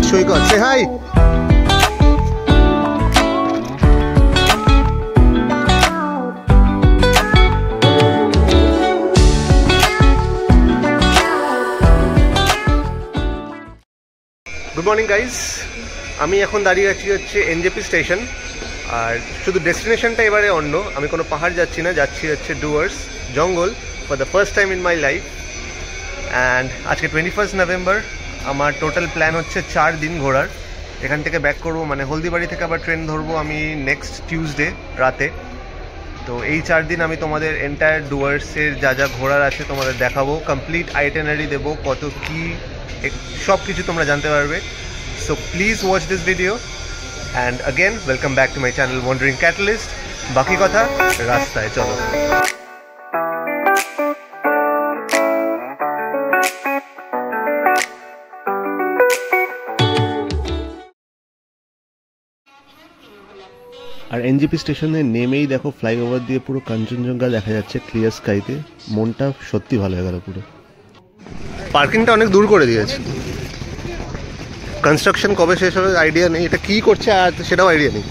সৈকত, say hi. Good morning guys, আমি এখন দাঁড়িয়ে আছি হচ্ছে এনজেপি স্টেশন। আর শুধু ডেস্টিনেশনটা এবারে অন্য, আমি কোনো পাহাড় যাচ্ছি না, যাচ্ছি হচ্ছে ডুয়ার্স জঙ্গল for the first time in my life. And আজকে 21 নভেম্বর। আমার টোটাল প্ল্যান হচ্ছে 4 দিন ঘোরার। এখান থেকে ব্যাক করবো, মানে হলদিবাড়ি থেকে আবার ট্রেন ধরবো আমি নেক্সট টিউসডে রাতে। তো এই 4 দিন আমি তোমাদের এন্টায়ার ডুয়ার্সের যা যা ঘোরার আছে তোমাদের দেখাবো, কমপ্লিট আইটেনারি দেবো, কত কী সব কিছু তোমরা জানতে পারবে। So please watch this video and again welcome back to my channel wandering catalyst. বাকি কথা রাস্তায়, চলো। আর এনজেপি স্টেশনে নেমেই দেখো ফ্লাইওভার দিয়ে পুরো কাঞ্চনজঙ্ঘা দেখা যাচ্ছে ক্লিয়ার স্কাইতে। মনটা সত্যি ভালো হয়ে গেল পুরো। পার্কিংটা অনেক দূর করে দিয়েছে। কনস্ট্রাকশন কবে শেষ হবে আইডিয়া নেই, এটা কি করছে আর সেটাও আইডিয়া নেই।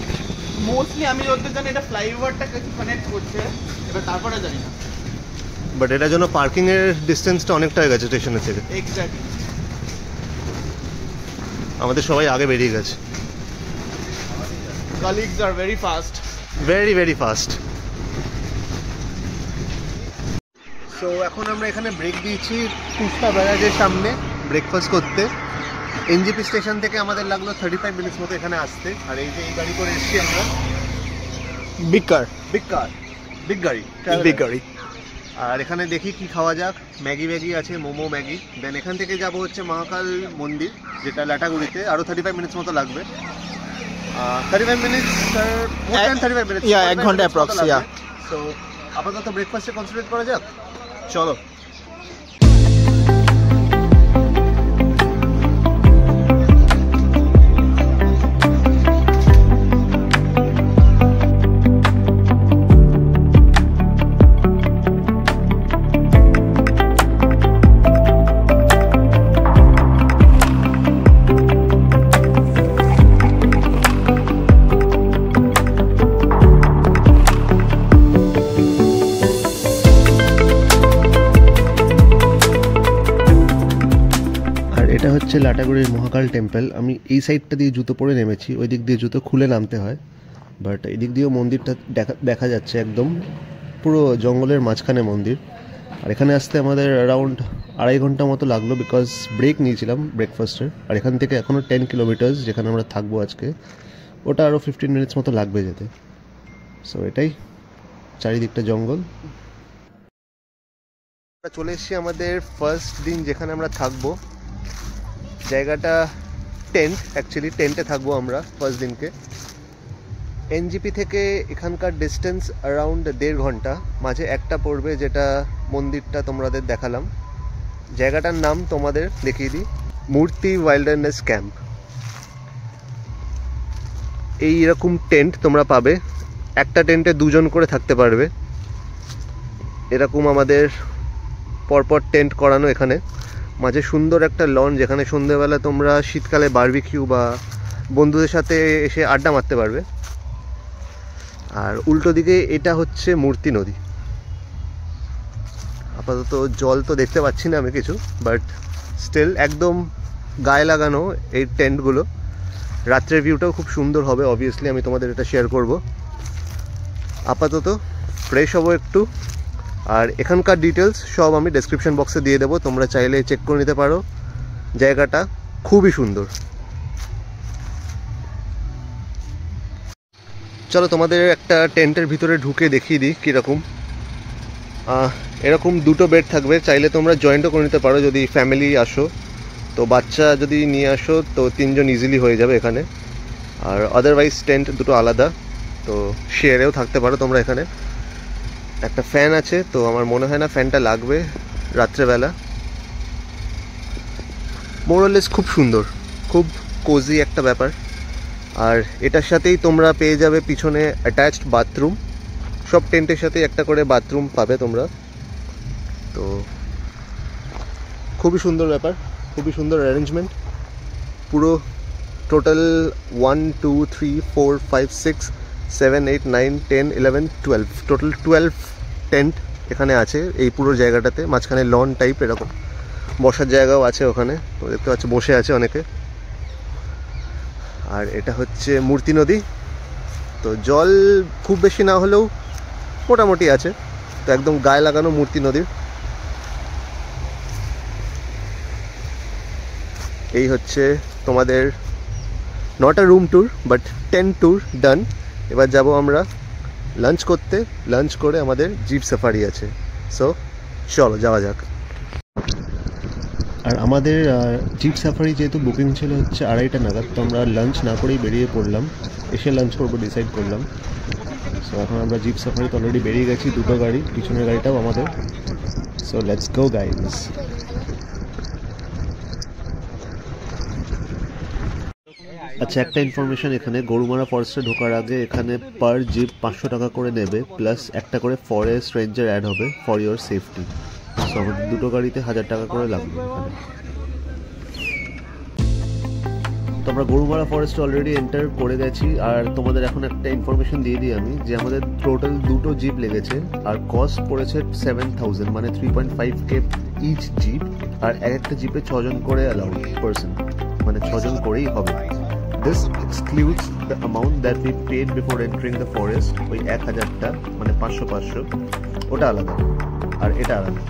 মোস্টলি আমি যতদূর জানি এটা ফ্লাইওভারটাকে কানেক্ট করছে, এবার তারপরে জানি না। বাট এটার জন্য পার্কিং এর ডিস্টেন্সটা অনেকটা হয়ে গেছে স্টেশনের থেকে। এক্স্যাক্টলি, আমাদের সবাই আগে বেরিয়ে গেছে। colleagues are very fast, very very fast. So এখন আমরা এখানে ব্রেক দিয়েছি পুস্তা ব্যারাজের সামনে ব্রেকফাস্ট করতে। এনজেপি স্টেশন থেকে আমাদের লাগলো 35 মিনিটস মতো এখানে আসতে। আর এই যে এই গাড়ি করে এসেছি আমরা, big car, বিগ গাড়ি। আর এখানে দেখি কি খাওয়া যাক। ম্যাগি আছে, মোমো ম্যাগি। দেন এখান থেকে যাব হচ্ছে মহাকাল মন্দির, যেটা লাটাগুড়িতে। আরও 35 মিনিটস মতো লাগবে। 35 মিনিটস, 35 মিনিটস, yeah, 1 ঘন্টা অ্যাপ্রক্স। সো আপাতত ব্রেকফাস্টে কনসেন্ট্রেট করা যাক, চলো। এটা হচ্ছে লাটাগুড়ির মহাকাল টেম্পল। আমি এই সাইডটা দিয়ে জুতো পরে নেমেছি, ওই দিক দিয়ে জুতো খুলে নামতে হয়। বাট এই দিক দিয়েও মন্দিরটা দেখা যাচ্ছে, একদম পুরো জঙ্গলের মাঝখানে মন্দির। আর এখানে আসতে আমাদের অ্যারাউন্ড 2.5 ঘন্টা মতো লাগলো, বিকজ ব্রেক নিয়েছিলাম ব্রেকফাস্টের। আর এখান থেকে এখনও 10 কিলোমিটার্স যেখানে আমরা থাকবো আজকে, ওটা আরও 15 মিনিটস মতো লাগবে যেতে। সো এটাই, চারিদিকটা জঙ্গল। আমরা চলে এসেছি আমাদের ফার্স্ট দিন যেখানে আমরা থাকবো। জায়গাটা টেন্ট, অ্যাকচুয়ালি টেন্টে থাকবো আমরা ফার্স্ট দিনকে। এনজেপি থেকে এখানকার ডিস্টেন্স অ্যারাউন্ড 1.5 ঘন্টা। মাঝে একটা পড়বে, যেটা মন্দিরটা তোমাদের দেখালাম। জায়গাটার নাম তোমাদের দেখিয়ে দিই, মূর্তি ওয়াইল্ডারনেস ক্যাম্প। এইরকম টেন্ট তোমরা পাবে, একটা টেন্টে 2 জন করে থাকতে পারবে। এরকম আমাদের পরপর টেন্ট করানো এখানে। মাঝে সুন্দর একটা লন, যেখানে সন্ধ্যেবেলা তোমরা শীতকালে বারবিকিউ বা বন্ধুদের সাথে এসে আড্ডা মারতে পারবে। আর উল্টো দিকে এটা হচ্ছে মূর্তি নদী। আপাতত জল তো দেখতে পাচ্ছি না আমি কিছু, বাট স্টিল একদম গায়ে লাগানো এই টেন্টগুলো। রাত্রের ভিউটাও খুব সুন্দর হবে, অবভিয়াসলি আমি তোমাদের এটা শেয়ার করব। আপাতত ফ্রেশ হবো একটু। আর এখানকার ডিটেলস সব আমি ডেসক্রিপশন বক্সে দিয়ে দেবো, তোমরা চাইলে চেক করে নিতে পারো। জায়গাটা খুবই সুন্দর। চলো তোমাদের একটা টেন্টের ভিতরে ঢুকে দেখিয়ে দিই কীরকম। এরকম 2টো বেড থাকবে, চাইলে তোমরা জয়েন্টও করে নিতে পারো যদি ফ্যামিলি আসো। তো বাচ্চা যদি নিয়ে আসো তো 3 জন ইজিলি হয়ে যাবে এখানে। আর আদারওয়াইজ টেন্ট 2টো আলাদা, তো শেয়ারেও থাকতে পারো তোমরা এখানে। একটা ফ্যান আছে, তো আমার মনে হয় না ফ্যানটা লাগবে রাত্রেবেলা। মোরলেস খুব সুন্দর, খুব কোজি একটা ব্যাপার। আর এটার সাথেই তোমরা পেয়ে যাবে পিছনে অ্যাটাচড বাথরুম। সব টেন্টের সাথে একটা করে বাথরুম পাবে তোমরা। তো খুবই সুন্দর ব্যাপার, খুবই সুন্দর অ্যারেঞ্জমেন্ট। পুরো টোটাল 1 2 3 4 5 6 7 8 9 10 11 12 টোটাল 12 টেন্ট এখানে আছে এই পুরো জায়গাটাতে। মাঝখানে লন টাইপ এরকম বসার জায়গাও আছে ওখানে, তো দেখতে পাচ্ছ বসে আছে অনেকে। আর এটা হচ্ছে মূর্তি নদী। তো জল খুব বেশি না হলেও মোটামুটি আছে, তো একদম গায়ে লাগানো মূর্তি নদীর। এই হচ্ছে তোমাদের not a room tour but tent tour done. এবার যাব আমরা লাঞ্চ করতে। লাঞ্চ করে আমাদের জিপ সাফারি আছে, সো চলো যাওয়া যাক। আর আমাদের জিপ সাফারি যেহেতু বুকিং ছিল হচ্ছে 2:30 নাগাদ, তো আমরা লাঞ্চ না করেই বেরিয়ে পড়লাম। এসে লাঞ্চ করবো ডিসাইড করলাম। সো এখন আমরা জিপ সাফারিতে অলরেডি বেরিয়ে গেছি, দুটো গাড়ি, পিছনের গাড়িটাও আমাদের। So let's go guys. আচ্ছা, একটা ইনফরমেশন, এখানে গরুমারা ফরেস্টে ঢোকার আগে এখানে পার জিপ 500 টাকা করে নেবে, প্লাস একটা করে ফরেস্ট রেঞ্জার অ্যাড হবে ফর ইওর সেফটি। সো আমাদের দুটো গাড়িতে 1000 টাকা করে লাগবে এখানে। তো আমরা গরুমারা ফরেস্ট অলরেডি এন্টার করে গেছি। আর তোমাদের এখন একটা ইনফরমেশন দিয়ে দিই আমি, যে আমাদের টোটাল দুটো জিপ লেগেছে আর কস্ট পড়েছে 7000, মানে 3.5K ইচ জিপ। আর একটা জিপে 6 জন করে অ্যালাউড পারসন, মানে 6 জন করেই হবে। This excludes the amount that we paid before entering the forest, ওই 1000টা, মানে 500 ওটা আলাদা, আর এটা আলাদা।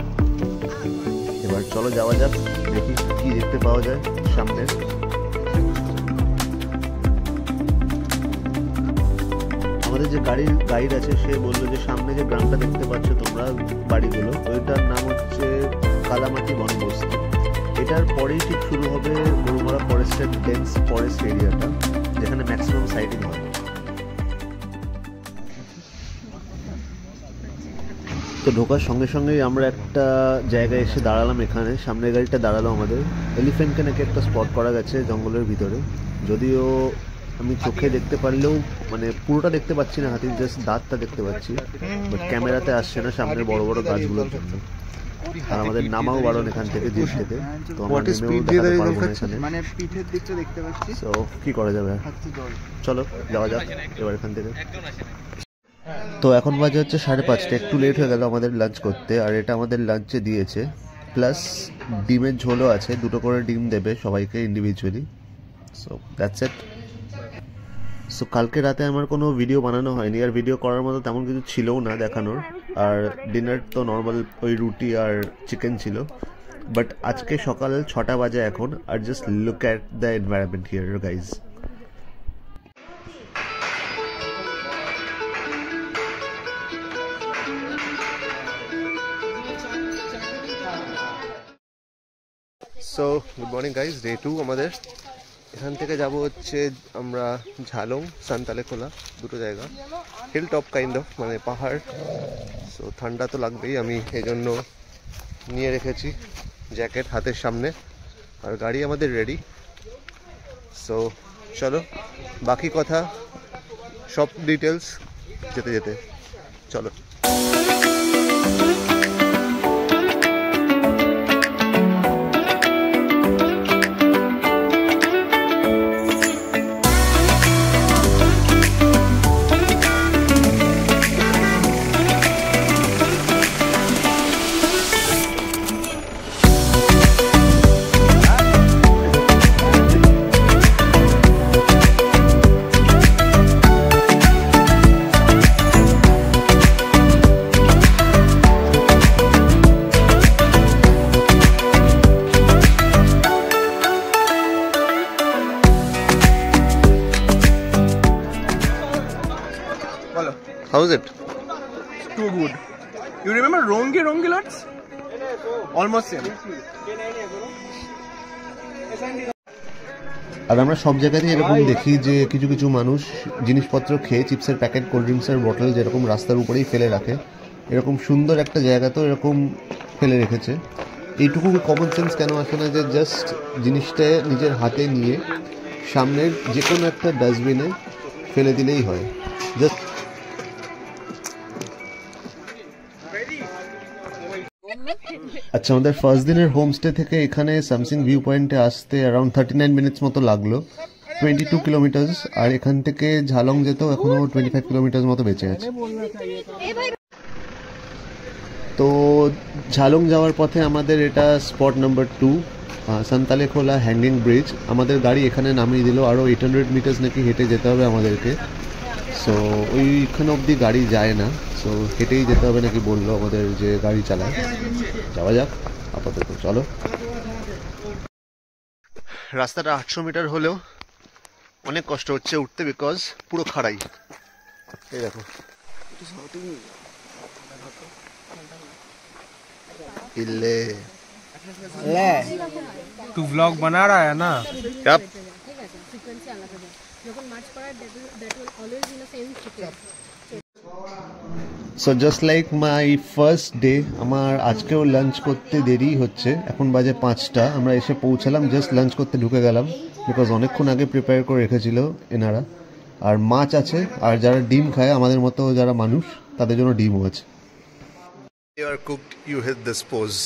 এবার চলো যাওয়া যাক, দেখি কি দেখতে পাওয়া যায় সামনে। আমাদের যে গাইড আছে সে বললো যে সামনে যে গ্রামটা দেখতে পাচ্ছ তোমরা, বাড়িগুলো, ওইটার নাম হচ্ছে কালামাটি বনবস্তি। এটার পরেই ঠিক শুরু হবে গরুমারা ফরেস্টের ডেন্স ফরেস্ট এরিয়াটা, যেখানে ম্যাক্সিমাম সাইটিং হয়। তো ঢোকার সঙ্গে সঙ্গেই আমরা একটা জায়গায় এসে দাঁড়ালাম। এখানে সামনের গাড়িটা দাঁড়ালো আমাদের। এলিফ্যান্টকে নাকি একটা স্পট করা গেছে জঙ্গলের ভিতরে, যদিও আমি চোখে দেখতে পারলেও মানে পুরোটা দেখতে পাচ্ছি না, হাতির জাস্ট দাঁতটা দেখতে পাচ্ছি, বাট ক্যামেরাতে আসছে না সামনের বড় বড় গাছগুলোর জন্য। আর আমাদের নামাও বারণ এখান থেকে, জিপ থেকে। তো আমরা নেমেও দেখাতে পারবো না এখানে, মানে পিঠের দিকটা দেখতে পাচ্ছি। সো কি করা যাবে, চলো যাওয়া যাক এবার এখান থেকে। তো এখন বাজে হচ্ছে 5:30, একটু লেট হয়ে গেল আমাদের লাঞ্চ করতে। আর এটা আমাদের লাঞ্চে দিয়েছে, প্লাস ডিমের ঝোলও আছে, দুটো করে ডিম দেবে সবাইকে individually. So that's it. So কালকে রাতে আমার কোনো ভিডিও বানানো হয়নি, আর ভিডিও করার মতো তেমন কিছু ছিলও না দেখানোর। আর ডিনার তো নর্মাল ওই রুটি আর চিকেন ছিল। বাট আজকে সকাল 6টা বাজে এখন, আর just look at the environment here guys. So good morning guys, day 2 আমাদের। এখান থেকে যাব হচ্ছে আমরা ঝালং, সান্তালেখোলা, দুটো জায়গা, হিল টপ কাইন্ড অফ, মানে পাহাড়। সো ঠান্ডা তো লাগবেই, আমি এই জন্য নিয়ে রেখেছি জ্যাকেট হাতের সামনে। আর গাড়ি আমাদের রেডি। সো চলো, বাকি কথা সব ডিটেলস যেতে যেতে, চলো। How's it? Too good. You remember Rongi lots? Almost same. আর আমরা সব জায়গাতেই এরকম দেখি যে কিছু কিছু মানুষ জিনিসপত্র খেয়ে, চিপসের প্যাকেট, কোল্ড ড্রিঙ্কসের বোতল যেরকম রাস্তার উপরেই ফেলে রাখে, এরকম সুন্দর একটা জায়গা তো এরকম ফেলে রেখেছে। এইটুকু কমন সেন্স কেন আসে না যে জাস্ট জিনিসটা নিজের হাতে নিয়ে সামনের যে কোনো একটা ডাস্টবিনে ফেলে দিলেই হয়। জাস্ট আচ্ছা, আমাদের ফার্স্ট দিনের হোমস্টে থেকে এখানে সামসিং ভিউ পয়েন্টে আসতে অ্যারাউন্ড 39 মিনিটস মতো লাগলো, 22 কিলোমিটার্স। আর এখান থেকে ঝালং যেতেও এখনো 25 কিলোমিটার্স মতো বেঁচে আছে। তো ঝালং যাওয়ার পথে আমাদের এটা স্পট নাম্বার 2, সান্তালে খোলা হ্যাঙ্গিং ব্রিজ। আমাদের গাড়ি এখানে নামিয়ে দিল, আরও 800 মিটার্স নাকি হেঁটে যেতে হবে আমাদেরকে। সো ওইখানে অবধি গাড়ি যায় না, সো হেঁটেই যেতে হবে নাকি বললো আমাদের যে গাড়ি চালায়। যাওয়া যাক আপাতত, চলো। রাস্তাটা 800 মিটার হলেও অনেক কষ্ট হচ্ছে উঠতে, বিকজ পুরো খাড়াই। এই দেখো, इल्ले तू व्लॉग बना रहा है ना? कब? So just like my first day, আমার আজকেও লাঞ্চ করতে দেরি হচ্ছে। এখন বাজে 5টা, আমরা এসে পৌঁছালাম, জাস্ট লাঞ্চ করতে ঢুকে গেলাম, বিকজ অনেকক্ষণ আগে প্রিপেয়ার করে রেখেছিল এনারা। আর মাছ আছে, আর যারা ডিম খায় আমাদের মতো যারা মানুষ, তাদের জন্য ডিমও আছে। You are cooked, you hit this pose.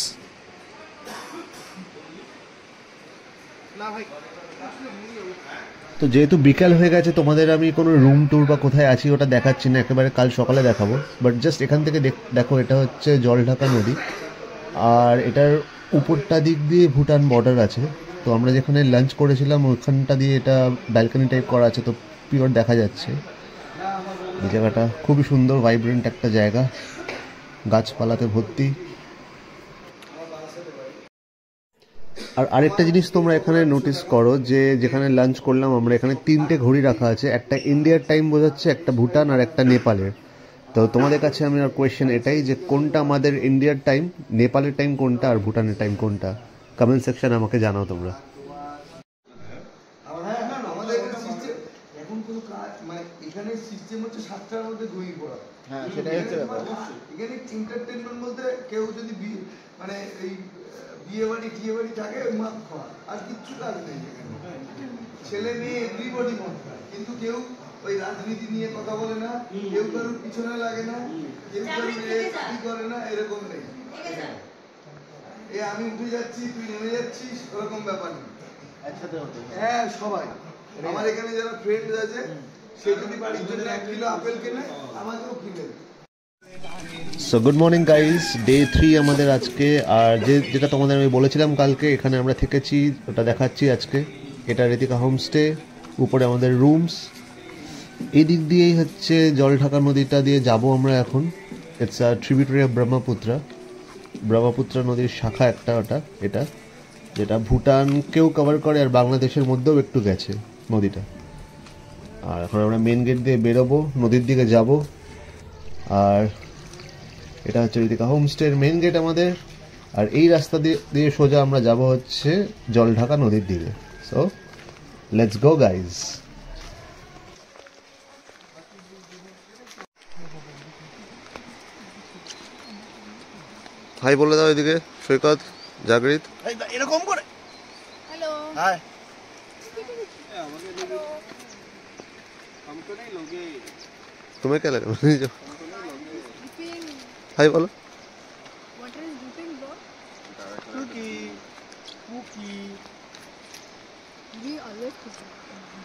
তো যেহেতু বিকাল হয়ে গেছে, তোমাদের আমি কোনো রুম ট্যুর বা কোথায় আছি ওটা দেখাচ্ছি না, একেবারে কাল সকালে দেখাবো। বাট জাস্ট এখান থেকে দেখো, এটা হচ্ছে জলঢাকা নদী, আর এটার উপরটা দিক দিয়ে ভুটান বর্ডার আছে। তো আমরা যেখানে লাঞ্চ করেছিলাম ওখানটা দিয়ে এটা ব্যালকনি টাইপ করা আছে, তো পিওর দেখা যাচ্ছে। এই জায়গাটা খুবই সুন্দর, ভাইব্রেন্ট একটা জায়গা, গাছপালাতে ভর্তি। আর আরেকটা জিনিস তোমরা এখানে নোটিস করো, যে যেখানে লাঞ্চ করলাম আমরা, এখানে 3টে ঘড়ি রাখা আছে, একটা ইন্ডিয়ার টাইম বোঝাচ্ছে, একটা ভুটান আর একটা নেপালের। তো তোমাদের কাছে আমি আর কোয়েশ্চেন এটাই, যে কোনটা আমাদের ইন্ডিয়ার টাইম, নেপালের টাইম কোনটা, আর ভুটানের টাইম কোনটা? কমেন্ট সেকশনে আমাকে জানাও তোমরা। এখানে সিস্টেম হচ্ছে 7টার মধ্যে ঘুমিয়ে পড়া। হ্যাঁ, সেটাই হচ্ছে ব্যাপার। এখানে এন্টারটেইনমেন্ট বলতে কেউ যদি মানে এই বিয়ে বাড়ি থাকে, মদ খাওয়া, আর কিচ্ছু কাজ নেই এখানে। ছেলে মেয়ে এভরিবডি মদ খায়, কিন্তু কেউ ওই রাজনীতি নিয়ে কথা বলে না, কেউ কারোর পিছনে লাগে না, কেউ কারোর করে না, এরকম নেই। আমি উঠে যাচ্ছি, তুই নেমে যাচ্ছিস, ওরকম ব্যাপার নেই। হ্যাঁ, সবাই আমার এখানে যারা ফ্রেন্ড আছে, সে যদি বাড়ির জন্য 1 কিলো আপেল কেনে, আমাকেও কিনে দেবে। So good morning guys, day 3 আমাদের আজকে। আর যেটা তোমাদের আমি বলেছিলাম কালকে, এখানে আমরা থেকেছি, ওটা দেখাচ্ছি আজকে। এটা ঋতিকা হোমস্টে, উপরে আমাদের রুমস। এই দিক দিয়েই হচ্ছে জলঢাকা নদীটা দিয়ে যাব আমরা এখন। It's a tributary of Brahmaputra নদীর শাখা একটা, ওটা এটা, যেটা ভুটানকেও কভার করে আর বাংলাদেশের মধ্যেও একটু গেছে নদীটা। আর এখন আমরা মেন গেট দিয়ে বেরোবো, নদীর দিকে যাব। আর এটা হচ্ছে ঋতিকা হোমস্টের মেন গেট আমাদের। আর এই রাস্তা দিয়ে সোজা আমরা যাব হচ্ছে জলঢাকা নদীর দিকে। So let's go guys. Hi বলে দাও এদিকে, সৈকত, জাগরিত, এরকম করে। Hello hi. तुम्हें क्या लगा? हाय बोलो। What is dipping, bro? Cookie. We always cooking.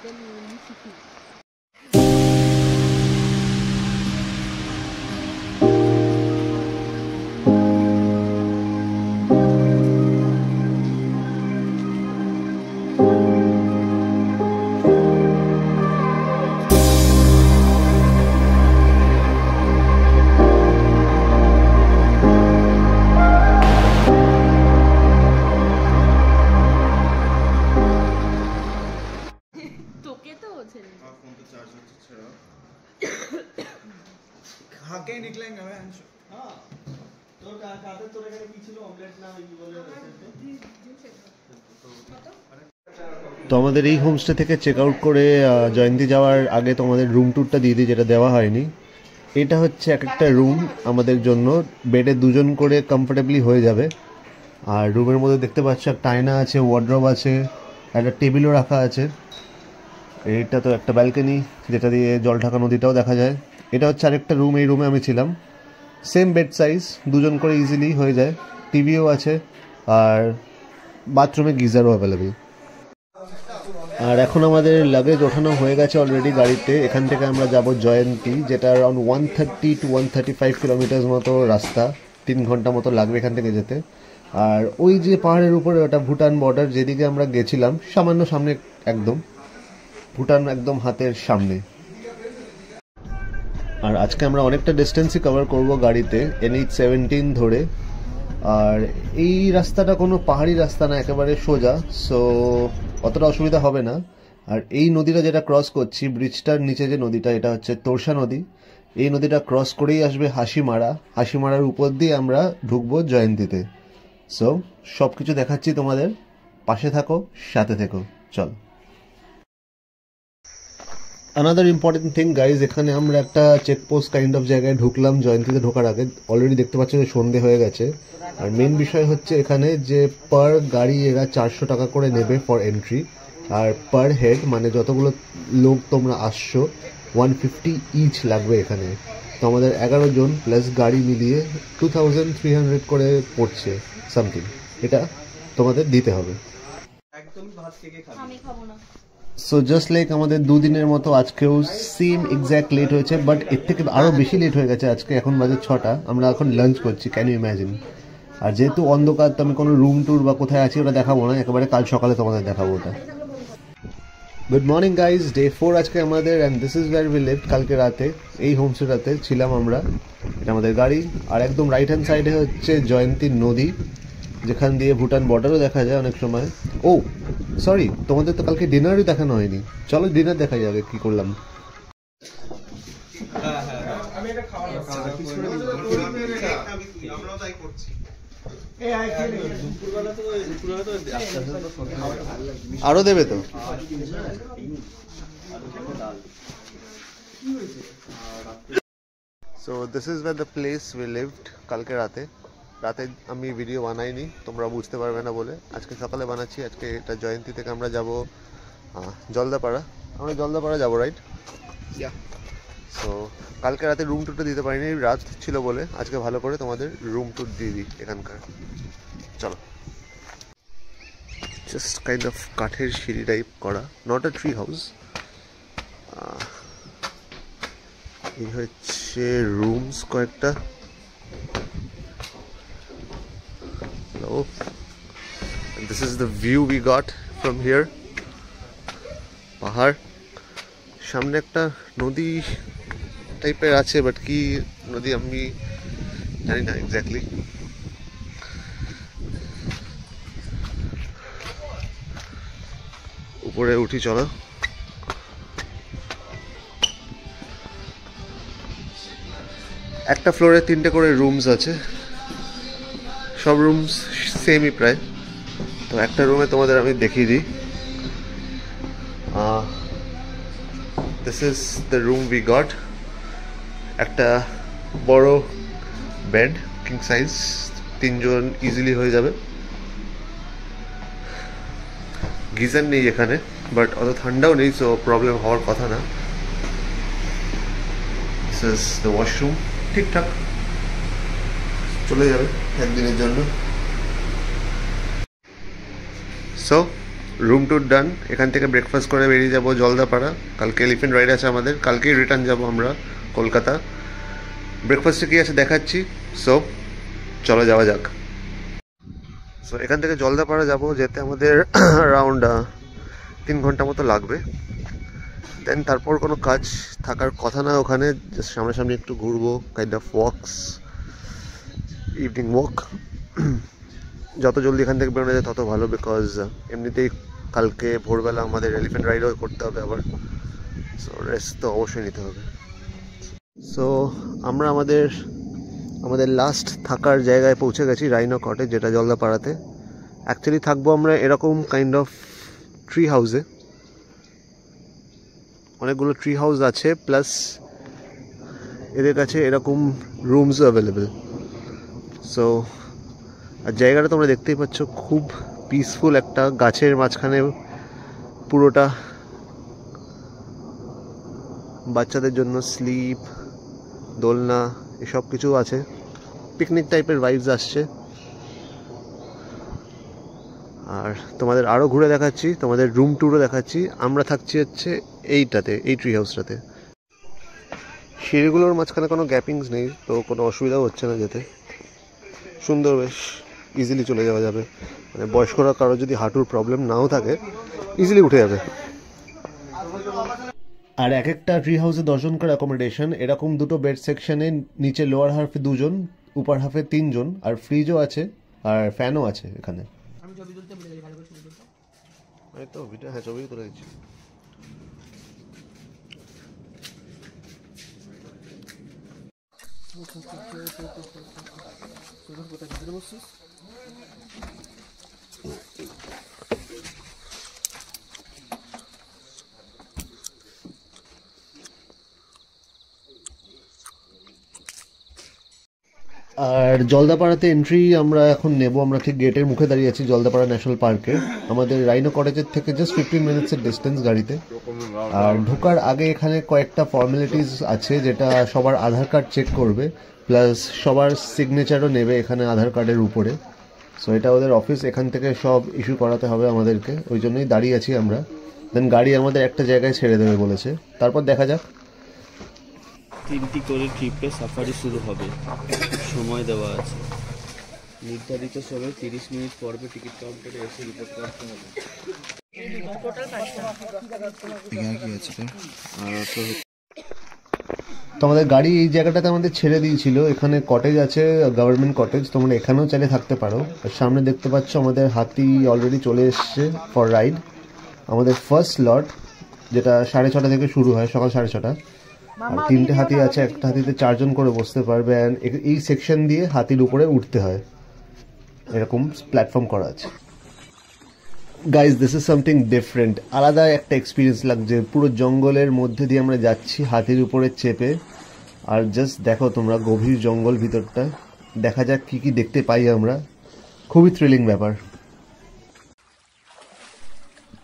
Then we only cooking. खाके निकलेंगे मैं अंशु। हाँ, तो काते तोरे करे की ছিল অমলেট না কি বলে তো আমাদের এই হোমস্টে থেকে চেক আউট করে জয়ন্তী যাওয়ার আগে তোমাদের রুম ট্যুরটা দিয়ে দিই, যেটা দেওয়া হয়নি। এটা হচ্ছে এক একটা রুম আমাদের জন্য, বেডে 2 জন করে কমফোর্টেবলি হয়ে যাবে। আর রুমের মধ্যে দেখতে পাচ্ছ একটা আয়না আছে, ওয়ার্ড্রব আছে, একটা টেবিলও রাখা আছে। এইটা তো একটা ব্যালকনি যেটা দিয়ে জলঢাকা নদীটাও দেখা যায়। এটা হচ্ছে আরেকটা রুম, এই রুমে আমি ছিলাম। সেম বেড সাইজ, দুজন করে ইজিলি হয়ে যায়, টিভিও আছে, আর বাথরুমে গিজারও অ্যাভেলেবেল। আর এখন আমাদের লাগেজ ওঠানো হয়ে গেছে অলরেডি গাড়িতে। এখান থেকে আমরা যাব জয়ন্তী, যেটা অ্যারাউন্ড 130 to 135 কিলোমিটার মতো রাস্তা, 3 ঘন্টা মতো লাগবে এখান থেকে যেতে। আর ওই যে পাহাড়ের উপরে ওটা ভুটান বর্ডার, যেদিকে আমরা গেছিলাম সামান্য সামনে, একদম ভুটান একদম হাতের সামনে। আর আজকে আমরা অনেকটা ডিস্টেন্সই কভার করব গাড়িতে, NH17 ধরে। আর এই রাস্তাটা কোনো পাহাড়ি রাস্তা না, একেবারে সোজা, সো অতটা অসুবিধা হবে না। আর এই নদীটা যেটা ক্রস করছি, ব্রিজটার নিচে যে নদীটা, এটা হচ্ছে তোরসা নদী। এই নদীটা ক্রস করেই আসবে হাসিমারা, হাসিমারার উপর দিয়ে আমরা ঢুকবো জয়ন্তীতে। সো সব কিছু দেখাচ্ছি তোমাদের, পাশে থাকো, সাথে থেকো, চল। আনাদার ইম্পর্টেন্ট থিং গাইজ, এখানে আমরা একটা চেকপোস্ট কাইন্ড অফ জায়গায় ঢুকলাম জয়ন্তীতে ঢোকার আগে। অলরেডি দেখতে পাচ্ছ যে সন্ধে হয়ে গেছে। আর মেন বিষয় হচ্ছে এখানে যে পার গাড়ি এরা 400 টাকা করে নেবে ফর এন্ট্রি, আর পার হেড মানে যতগুলো লোক তোমরা আসছো 150 ইচ লাগবে এখানে। তো আমাদের 11 জন প্লাস গাড়ি মিলিয়ে 2300 করে পড়ছে সামথিং। এটা তোমাদের দিতে হবে। সো জাস্ট লাইক আমাদের দুদিনের মতো আজকেও সেম এক্স্যাক্ট লেট হয়েছে, বাট এর থেকে আরও বেশি লেট হয়ে গেছে আজকে। এখন বাজে 6টা, আমরা এখন লাঞ্চ করছি, ক্যান ইউ ইম্যাজিন। আর যেহেতু অন্ধকার, তো আমি কোনো রুম ট্যুর বা কোথায় আছি ওটা দেখাবো না, একেবারে কাল সকালে তোমাদের দেখাবো ওটা। গুড মর্নিং গাইজ, ডে 4 আজকে আমাদের, and this is wire we lived. কালকে রাতে এই হোমস্টেটাতে ছিলাম আমরা, এটা আমাদের গাড়ি। আর একদম রাইট হ্যান্ড সাইডে হচ্ছে জয়ন্তী নদী, যেখান দিয়ে ভুটান বর্ডারও দেখা যায় অনেক সময়। ও সরি, তোমাদের তো কালকে ডিনারই দেখানো হয়নি, চলো ডিনার দেখা যাবে কি করলাম। আরো দেবে তো। So this is wire the place we lived. কালকে রাতে আমি ভিডিও বানাইনি, তোমরা বুঝতে পারবে না বলে, আজকে সকালে বানাচ্ছি। আজকে এটা জয়ন্তী থেকে আমরা যাব জলদাপাড়া। আমরা জলদাপাড়া যাবো, রাইট? সো কালকে রাতে রুম ট্যুরটা দিতে পারিনি, রাত ছিল বলে। আজকে ভালো করে তোমাদের রুম ট্যুর দিয়ে দিই এখানকার, চলো। জাস্ট কাইন্ড অফ কাঠের সিঁড়ি টাইপ করা, নট আ ট্রি হাউস। এই হচ্ছে রুমস কয়েকটা। Hello. And this is the view we got from here. পাহাড়, সামনে একটা নদী টাইপের আছে, বাট কি নদী আমি জানি না এক্স্যাক্টলি। উপরে উঠি চলো। একটা ফ্লোরে 3টে করে রুমস আছে, সব রুমস সেমই প্রায়। তো একটা রুমে তোমাদের আমি দেখিয়ে দিই। This is the room we got. একটা বড় বেড, কিং সাইজ, 3 জন ইজিলি হয়ে যাবে। গিজার নেই এখানে, বাট অত ঠান্ডাও নেই, সো প্রবলেম হওয়ার কথা না। দিস ইজ দ্য ওয়াশরুম, ঠিকঠাক চলে যাবে একদিনের জন্য। সো রুম ট্যুর ডান। এখান থেকে ব্রেকফাস্ট করে বেরিয়ে যাব জলদাপাড়া। কালকে এলিফেন্ট রাইড আছে আমাদের, কালকেই রিটার্ন যাব আমরা কলকাতা। ব্রেকফাস্টে কী আছে দেখাচ্ছি, সো চলো যাওয়া যাক। সো এখান থেকে জলদাপাড়া যাব, যেতে আমাদের অ্যারাউন্ড 3 ঘন্টা মতো লাগবে। দেন তারপর কোনো কাজ থাকার কথা না ওখানে, জাস্ট সামনাসামনি একটু ঘুরবো, kind of walks, evening walk. যত জলদি এখান থেকে বেরোনো যায় তত ভালো, বিকজ এমনিতেই কালকে ভোরবেলা আমাদের এলিফেন্ট রাইডও করতে হবে আবার, সো রেস্ট তো অবশ্যই নিতে হবে। সো আমরা আমাদের লাস্ট থাকার জায়গায় পৌঁছে গেছি, রাইনো কটেজ, যেটা জলদাপাড়াতে। অ্যাকচুয়ালি থাকবো আমরা এরকম কাইন্ড অফ ট্রি হাউসে, অনেকগুলো ট্রি হাউস আছে, প্লাস এদের কাছে এরকম রুমসও অ্যাভেলেবেল। সো আর জায়গাটা তোমরা দেখতেই পাচ্ছ, খুব পিসফুল, একটা গাছের মাঝখানে পুরোটা বাচ্চাদের জন্য স্লিপ, দোলনা এসব কিছু আছে। পিকনিক টাইপের ভাইবস আসছে। আর তোমাদের আরও ঘুরে দেখাচ্ছি, তোমাদের রুম ট্যুরও দেখাচ্ছি। আমরা থাকছি হচ্ছে এইটাতে, এই ট্রি হাউসটাতে। সিঁড়িগুলোর মাঝখানে কোনো গ্যাপিংস নেই, তো কোনো অসুবিধাও হচ্ছে না যেতে। সুন্দর, বেশ ইজিলি চলে যাওয়া যাবে। মানে বয়স্করা কারো যদি হাঁটুর প্রবলেম নাও থাকে, ইজিলি উঠে যাবে। আর এক একটা ট্রি হাউসে 10 জনকার অ্যাকোমোডেশন। এরকম দুটো বেড সেকশনে, নিচে লোয়ার হাফে 2 জন, উপর হাফে 3 জন, আর ফ্রিজও আছে আর ফ্যানও আছে এখানে। এই তো ভিডিও, হ্যাঁ ছবি তুলে দিচ্ছি। আর জলদাপাড়াতে এন্ট্রি আমরা এখন নেব। আমরা ঠিক গেটের মুখে দাঁড়িয়ে আছি জলদাপাড়া ন্যাশনাল পার্কে। আমাদের রাইনো কটেজের থেকে জাস্ট 15 মিনিটসের ডিস্টেন্স গাড়িতে। আর ঢোকার আগে এখানে কয়েকটা ফর্মালিটিস আছে, যেটা সবার আধার কার্ড চেক করবে, প্লাস সবার সিগনেচারও নেবে এখানে আধার কার্ডের উপরে। সো এটা ওদের অফিস, এখান থেকে সব ইস্যু করাতে হবে আমাদেরকে, ওই জন্যই দাঁড়িয়ে আছি আমরা। দেন গাড়ি আমাদের একটা জায়গায় ছেড়ে দেবে বলেছে, তারপর দেখা যাক। 3টি করে ট্রিপে সাফারি শুরু হবে, সময় দেওয়া আছে। নির্ধারিত সময় 30 মিনিট পর্বে টিকিট কাউন্টারে এসে রিপোর্ট করতে হবে। তো আমাদের গাড়ি এই জায়গাটাতে আমাদের ছেড়ে দিয়েছিল। এখানে কটেজ আছে, গভর্নমেন্ট কটেজ, তোমরা এখানেও চাইলে থাকতে পারো। আর সামনে দেখতে পাচ্ছ আমাদের হাতি অলরেডি চলে এসছে ফর রাইড। আমাদের ফার্স্ট লট, যেটা 6:30 থেকে শুরু হয়, সকাল 6:30। আর 3টে হাতি আছে, একটা হাতিতে 4 জন করে বসতে পারবে। অ্যান্ড এই সেকশন দিয়ে হাতির উপরে উঠতে হয়, এরকম প্ল্যাটফর্ম করা আছে। Guys, this is something different, আলাদা একটা এক্সপিরিয়েন্স লাগছে। পুরো জঙ্গলের মধ্যে দিয়ে আমরা যাচ্ছি হাতির উপরে চেপে। আর জাস্ট দেখো তোমরা, গভীর জঙ্গল ভিতরটা, দেখা যাক কি কি দেখতে পাই আমরা। খুবই থ্রিলিং ব্যাপার।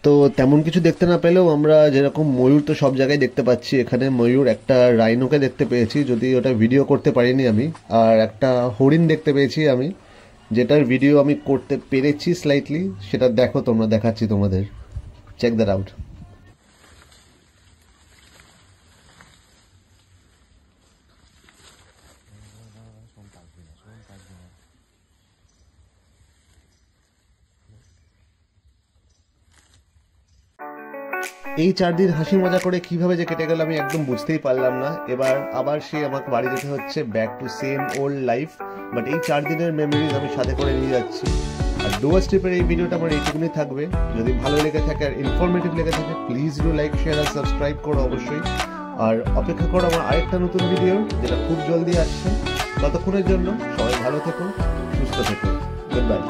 তো তেমন কিছু দেখতে না পেলেও আমরা যেরকম ময়ূর তো সব জায়গায় দেখতে পাচ্ছি, এখানে ময়ূর, একটা রাইনোকে দেখতে পেয়েছি, যদি ওটা ভিডিও করতে পারিনি আমি। আর একটা হরিণ দেখতে পেয়েছি আমি, যেটার ভিডিও আমি করতে পেরেছি স্লাইটলি, সেটা দেখো তোমরা, দেখাচ্ছি তোমাদের। Check that out. এই 4 দিন হাসি মজা করে কিভাবে যে কেটে গেল আমি একদম বুঝতেই পারলাম না। এবার আবার সেই আমাকে বাড়ি যেতে হচ্ছে, back to same old life. But এই 4 দিনের মেমোরিজ আমি সাথে করে নিয়ে যাচ্ছি। আর ডুয়ার্স ট্রিপের এই ভিডিওটা আমার এইটুকুনি থাকবে। যদি ভালো লেগে থাকে আর ইনফরমেটিভ লেগে থাকে, প্লিজ ডু লাইক, শেয়ার আর সাবস্ক্রাইব করো অবশ্যই। আর অপেক্ষা করো আমার আরেকটা নতুন ভিডিও, যেটা খুব জলদি আসছে। ততক্ষণের জন্য সবাই ভালো থেকো, সুস্থ থেকো। Good bye.